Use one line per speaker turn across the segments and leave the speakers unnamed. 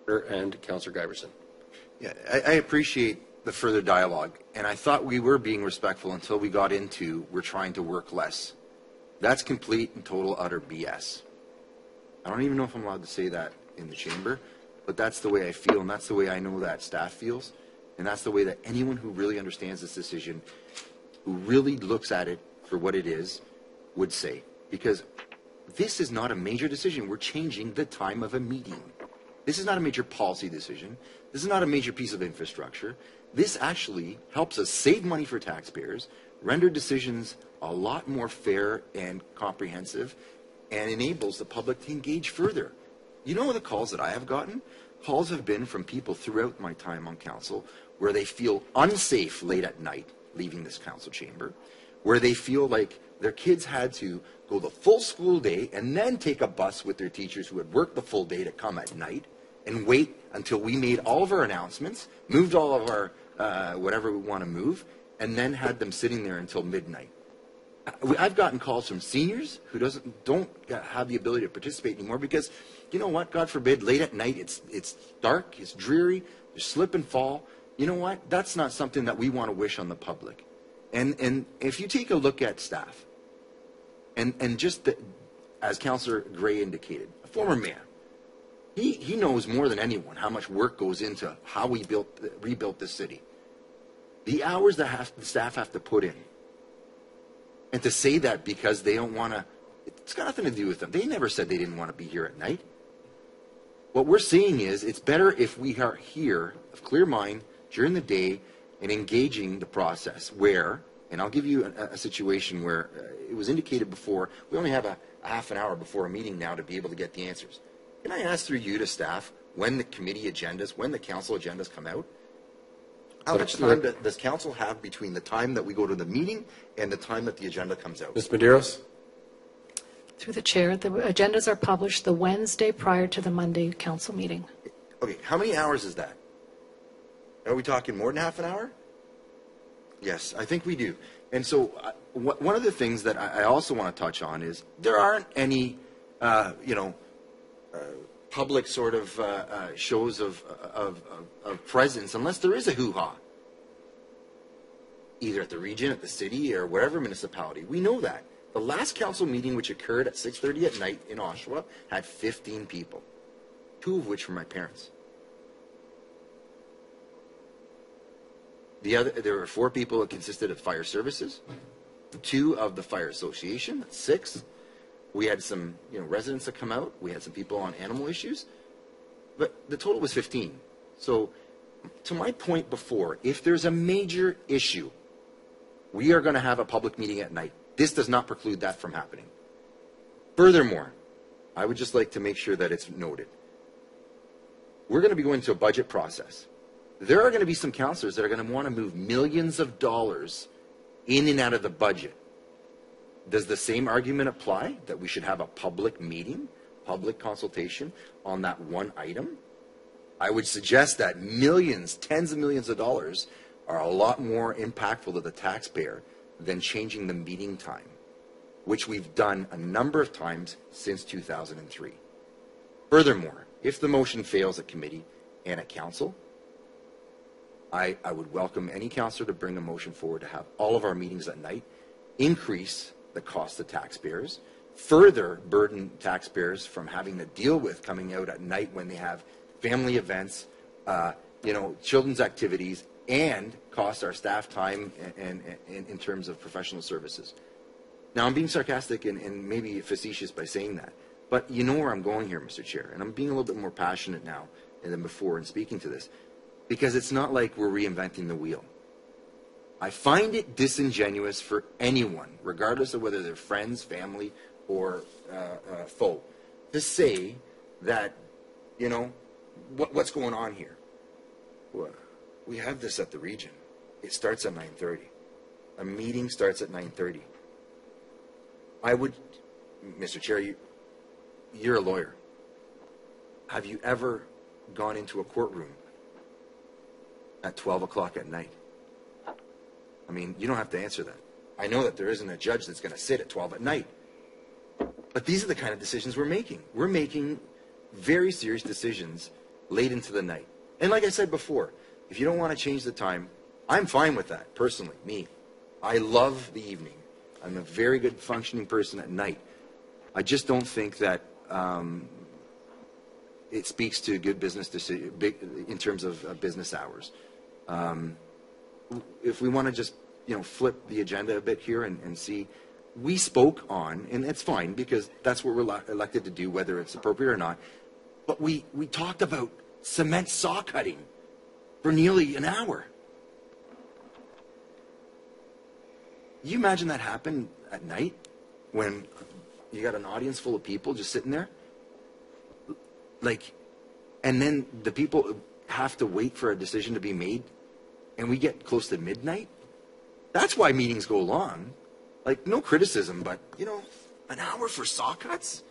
And Councillor Giberson.
Yeah, I appreciate the further dialogue, and I thought we were being respectful until we got into we're trying to work less. That's complete and total utter BS. I don't even know if I'm allowed to say that in the chamber, but that's the way I feel, and that's the way I know that staff feels, and that's the way that anyone who really understands this decision, who really looks at it for what it is, would say. Because this is not a major decision. We're changing the time of a meeting. This is not a major policy decision. This is not a major piece of infrastructure. This actually helps us save money for taxpayers, render decisions a lot more fair and comprehensive, and enables the public to engage further. You know the calls that I have gotten? Calls have been from people throughout my time on council where they feel unsafe late at night leaving this council chamber, where they feel like their kids had to go the full school day and then take a bus with their teachers who had worked the full day to come at night and wait until we made all of our announcements, moved all of our whatever we want to move, and then had them sitting there until midnight. I've gotten calls from seniors who don't have the ability to participate anymore because, you know what, God forbid, late at night it's dark, it's dreary, there's slip and fall. You know what, that's not something that we want to wish on the public. And if you take a look at staff, and just as Councillor Gray indicated, a former mayor, he knows more than anyone how much work goes into how we rebuilt this city. The hours that the staff have to put in, and to say that because they don't want to, it's got nothing to do with them. They never said they didn't want to be here at night. What we're saying is it's better if we are here of clear mind during the day and engaging the process where, and I'll give you a situation where it was indicated before, we only have a half an hour before a meeting now to be able to get the answers. Can I ask through you to staff when the committee agendas, when the council agendas come out? How much time does council have between the time that we go to the meeting and the time that the agenda comes out?
Ms. Medeiros?
Through the chair, the agendas are published the Wednesday prior to the Monday council meeting.
Okay, how many hours is that? Are we talking more than half an hour? Yes, I think we do. And so one of the things that I also want to touch on is there aren't any, public sort of shows of presence unless there is a hoo-ha, either at the region, at the city, or whatever municipality. We know that. The last council meeting, which occurred at 6:30 at night in Oshawa, had 15 people, 2 of which were my parents. There were 4 people that consisted of fire services, 2 of the fire association, that's 6. We had some, residents that come out. We had some people on animal issues, but the total was 15. So, to my point before, if there's a major issue, we are going to have a public meeting at night. This does not preclude that from happening. Furthermore, I would just like to make sure that it's noted. We're going to be going to a budget process. There are going to be some councillors that are going to want to move millions of dollars in and out of the budget. Does the same argument apply that we should have a public meeting, public consultation on that one item? I would suggest that millions, tens of millions of dollars are a lot more impactful to the taxpayer than changing the meeting time, which we've done a number of times since 2003. Furthermore, if the motion fails at committee and at council, I would welcome any councillor to bring a motion forward to have all of our meetings at night, increase the cost to taxpayers, further burden taxpayers from having to deal with coming out at night when they have family events, children's activities, and cost our staff time and in terms of professional services. Now, I'm being sarcastic and maybe facetious by saying that, but you know where I'm going here, Mr. Chair, and I'm being a little bit more passionate now than before in speaking to this, because it's not like we're reinventing the wheel. I find it disingenuous for anyone, regardless of whether they're friends, family, or foe, to say that, what's going on here? Well, we have this at the region. It starts at 9:30. A meeting starts at 9:30. I would, Mr. Chair, you're a lawyer. Have you ever gone into a courtroom at 12 o'clock at night? I mean, you don't have to answer that. I know that there isn't a judge that's going to sit at 12 at night. But these are the kind of decisions we're making. We're making very serious decisions late into the night. And like I said before, if you don't want to change the time, I'm fine with that, personally, me. I love the evening. I'm a very good functioning person at night. I just don't think that it speaks to good business decision, in terms of business hours. If we want to just, flip the agenda a bit here and see, we spoke on, and it's fine because that's what we're elected to do, whether it's appropriate or not, but we talked about cement saw cutting for nearly an hour. You imagine that happened at night when you got an audience full of people just sitting there? And then the people have to wait for a decision to be made, and we get close to midnight? That's why meetings go long. No criticism, but, an hour for saw cuts?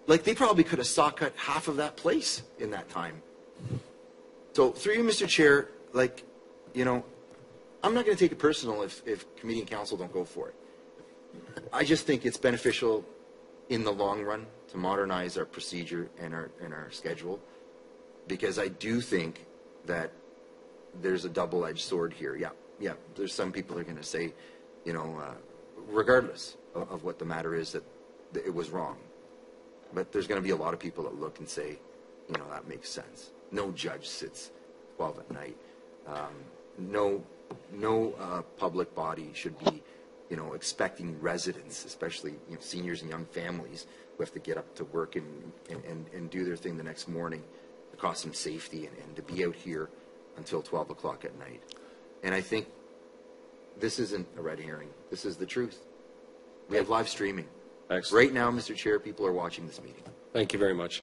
They probably could have saw cut half of that place in that time. So, through you, Mr. Chair, I'm not going to take it personal if committee and council don't go for it. I just think it's beneficial in the long run to modernize our procedure and our schedule, because I do think that there's a double-edged sword here. Yeah, there's some people who are going to say, regardless of what the matter is, that it was wrong. But there's going to be a lot of people that look and say, that makes sense. No judge sits 12 at night. No public body should be, expecting residents, especially seniors and young families who have to get up to work and do their thing the next morning, to cost them safety and to be out here until 12 o'clock at night. And I think this isn't a red herring. This is the truth. We have live streaming.
Excellent.
Right now, Mr. Chair, people are watching this meeting.
Thank you very much.